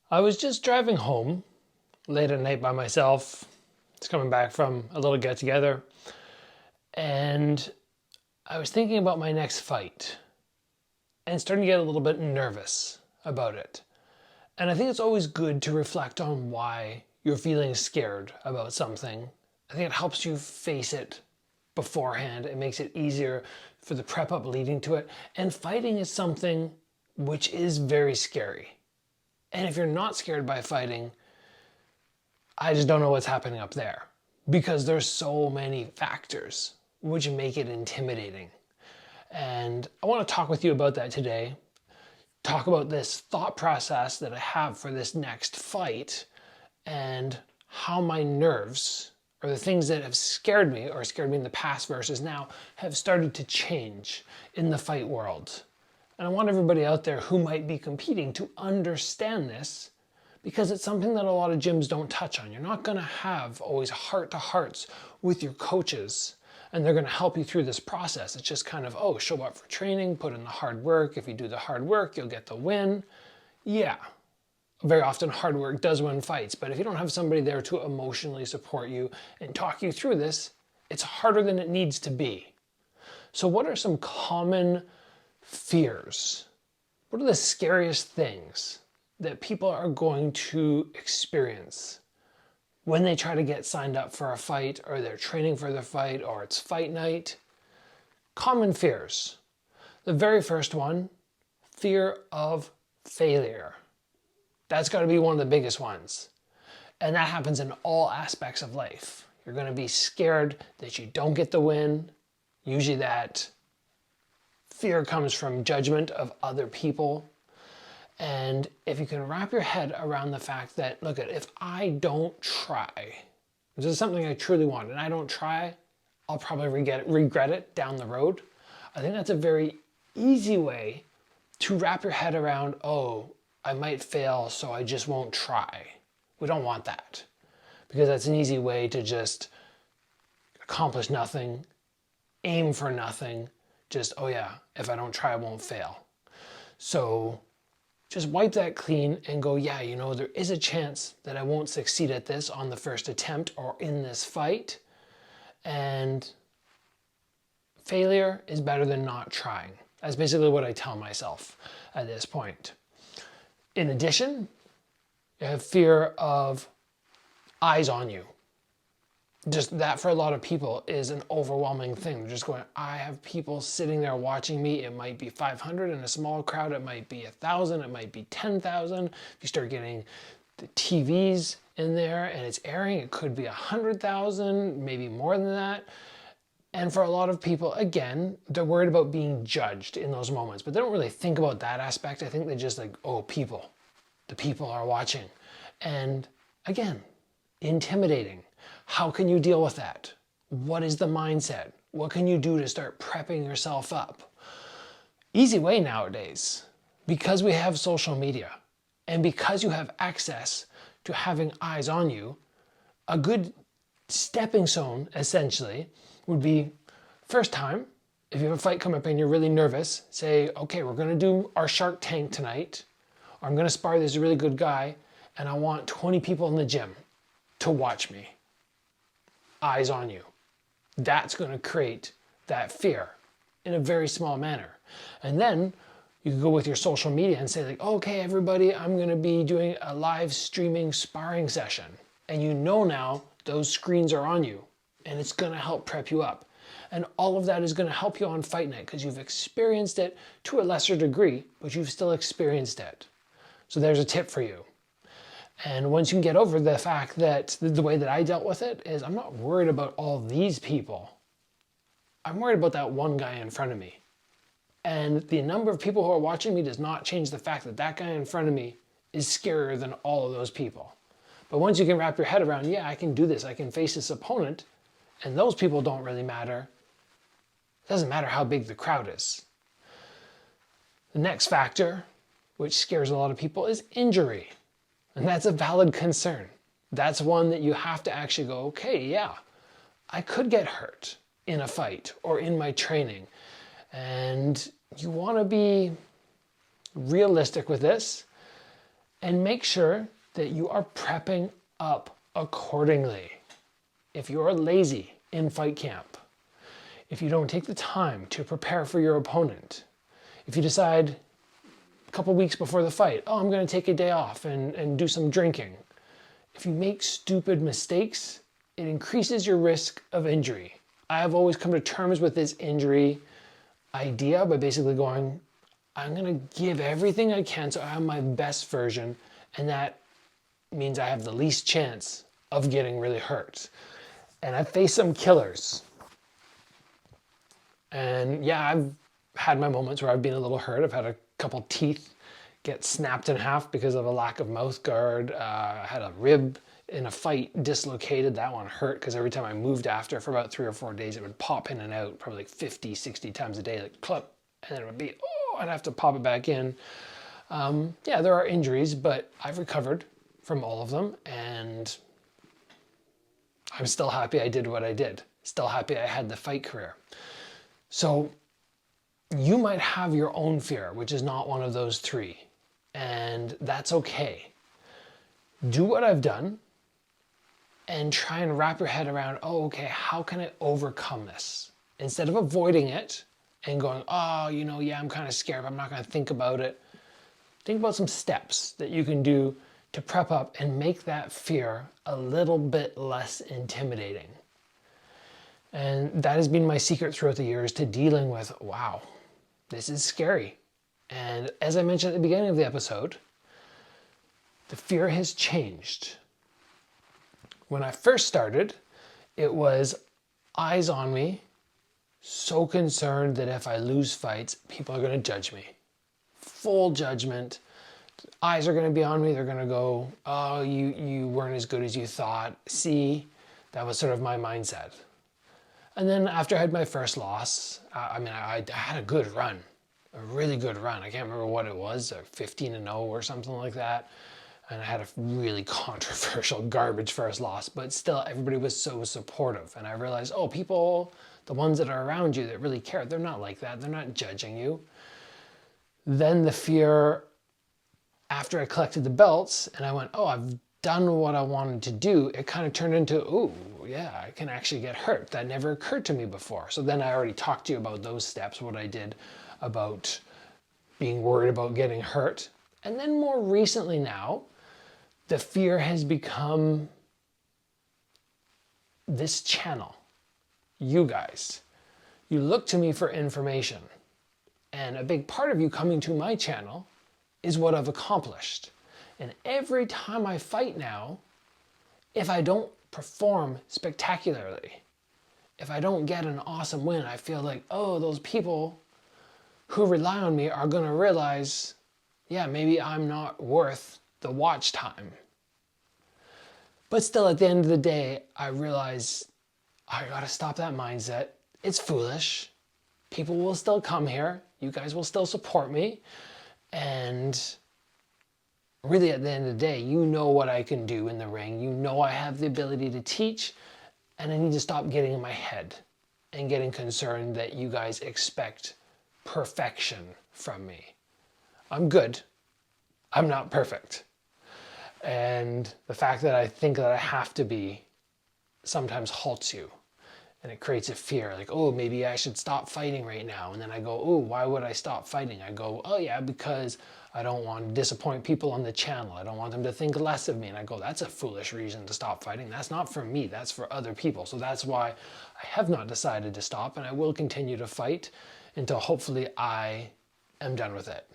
I was just driving home late at night by myself. It's coming back from a little get together. And I was thinking about my next fight and starting to get a little bit nervous about it. And I think it's always good to reflect on why you're feeling scared about something. I think it helps you face it beforehand. It makes it easier for the prep up leading to it. And fighting is something which is very scary. And if you're not scared by fighting, I just don't know what's happening up there, because there's so many factors which make it intimidating. And I want to talk with you about that today. Talk about this thought process that I have for this next fight and how my nerves, or the things that have scared me or scared me in the past versus now, have started to change in the fight world. And I want everybody out there who might be competing to understand this, because it's something that a lot of gyms don't touch on. You're not going to have always heart-to-hearts with your coaches, and they're going to help you through this process. It's just kind of, oh, show up for training, put in the hard work. If you do the hard work, you'll get the win. Yeah, very often hard work does win fights, but if you don't have somebody there to emotionally support you and talk you through this, it's harder than it needs to be. So what are some common fears? What are the scariest things that people are going to experience when they try to get signed up for a fight, or they're training for the fight, or it's fight night? Common fears. The very first one, fear of failure. That's got to be one of the biggest ones. And that happens in all aspects of life. You're going to be scared that you don't get the win. Usually that fear comes from judgment of other people. And if you can wrap your head around the fact that, look, if I don't try, this is something I truly want, and I don't try, I'll probably regret it down the road. I think that's a very easy way to wrap your head around, oh, I might fail, so I just won't try. We don't want that, because that's an easy way to just accomplish nothing, aim for nothing, just, oh yeah, if I don't try, I won't fail. So just wipe that clean and go, yeah, you know, there is a chance that I won't succeed at this on the first attempt or in this fight. And failure is better than not trying. That's basically what I tell myself at this point. In addition, you have fear of eyes on you. Just that, for a lot of people, is an overwhelming thing. They're just going, I have people sitting there watching me. It might be 500 in a small crowd. It might be 1,000. It might be 10,000. If you start getting the TVs in there and it's airing, it could be 100,000, maybe more than that. And for a lot of people, again, they're worried about being judged in those moments, but they don't really think about that aspect. I think they just like, oh, people. The people are watching. And again, intimidating. How can you deal with that? What is the mindset? What can you do to start prepping yourself up? Easy way nowadays, because we have social media and because you have access to having eyes on you, a good stepping stone essentially would be, first time, if you have a fight come up and you're really nervous, say, okay, we're going to do our Shark Tank tonight, or I'm going to spar this really good guy, and I want 20 people in the gym to watch me. Eyes on you. That's going to create that fear in a very small manner. And then you can go with your social media and say like, okay, everybody, I'm going to be doing a live streaming sparring session. And you know now those screens are on you, and it's going to help prep you up. And all of that is going to help you on fight night, because you've experienced it to a lesser degree, but you've still experienced it. So there's a tip for you. And once you can get over the fact that the way that I dealt with it is, I'm not worried about all these people. I'm worried about that one guy in front of me. And the number of people who are watching me does not change the fact that that guy in front of me is scarier than all of those people. But once you can wrap your head around, yeah, I can do this, I can face this opponent, and those people don't really matter. It doesn't matter how big the crowd is. The next factor, which scares a lot of people, is injury. And that's a valid concern. That's one that you have to actually go, okay, yeah, I could get hurt in a fight or in my training. And you want to be realistic with this And make sure that you are prepping up accordingly. If you are lazy in fight camp, if you don't take the time to prepare for your opponent, if you decide a couple weeks before the fight, oh, I'm going to take a day off and do some drinking. If you make stupid mistakes, it increases your risk of injury. I have always come to terms with this injury idea by basically going, I'm going to give everything I can so I have my best version, and that means I have the least chance of getting really hurt. And I've faced some killers. And yeah, I've had my moments where I've been a little hurt. I've had a couple teeth get snapped in half because of a lack of mouth guard. I had a rib in a fight dislocated. That one hurt because every time I moved after for about 3 or 4 days, it would pop in and out probably like 50, 60 times a day, like clup, and then it would be, oh, I'd have to pop it back in. Yeah, there are injuries, but I've recovered from all of them, and I'm still happy I did what I did. Still happy I had the fight career. So you might have your own fear, which is not one of those three, and that's okay. Do what I've done and try and wrap your head around, oh, okay, how can I overcome this? Instead of avoiding it and going, oh, you know, yeah, I'm kind of scared, but I'm not going to think about it. Think about some steps that you can do to prep up and make that fear a little bit less intimidating. And that has been my secret throughout the years to dealing with, wow, this is scary. And as I mentioned at the beginning of the episode, the fear has changed. When I first started, it was eyes on me, so concerned that if I lose fights, people are going to judge me. Full judgment. Eyes are going to be on me. They're going to go, oh, you weren't as good as you thought. See, that was sort of my mindset. And then after I had my first loss, I had a good run, a really good run. I can't remember what it was, 15-0 or something like that. And I had a really controversial garbage first loss, but still everybody was so supportive. And I realized, oh, people, the ones that are around you that really care, they're not like that. They're not judging you. Then the fear, after I collected the belts and I went, oh, I've done what I wanted to do, it kind of turned into, oh, yeah, I can actually get hurt. That never occurred to me before. So then I already talked to you about those steps, what I did about being worried about getting hurt. And then more recently now, the fear has become this channel. You guys. You look to me for information. And a big part of you coming to my channel is what I've accomplished. And every time I fight now, if I don't perform spectacularly, if I don't get an awesome win, I feel like, oh, those people who rely on me are going to realize, yeah, maybe I'm not worth the watch time. But still, at the end of the day, I realize I got to stop that mindset. It's foolish. People will still come here. You guys will still support me. And really, at the end of the day, you know what I can do in the ring. You know I have the ability to teach, and I need to stop getting in my head and getting concerned that you guys expect perfection from me. I'm good. I'm not perfect. And the fact that I think that I have to be sometimes halts you. And it creates a fear, like, oh, maybe I should stop fighting right now. And then I go, oh, why would I stop fighting? I go, oh yeah, because I don't want to disappoint people on the channel. I don't want them to think less of me. And I go, that's a foolish reason to stop fighting. That's not for me, that's for other people. So that's why I have not decided to stop, and I will continue to fight until hopefully I am done with it.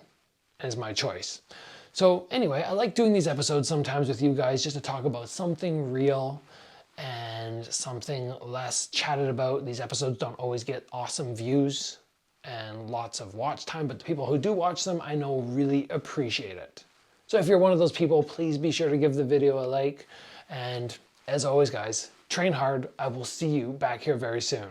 And it's my choice. So anyway, I like doing these episodes sometimes with you guys just to talk about something real and something less chatted about. These episodes don't always get awesome views and lots of watch time, but the people who do watch them, I know really appreciate it. So if you're one of those people, please be sure to give the video a like. And as always, guys, train hard. I will see you back here very soon.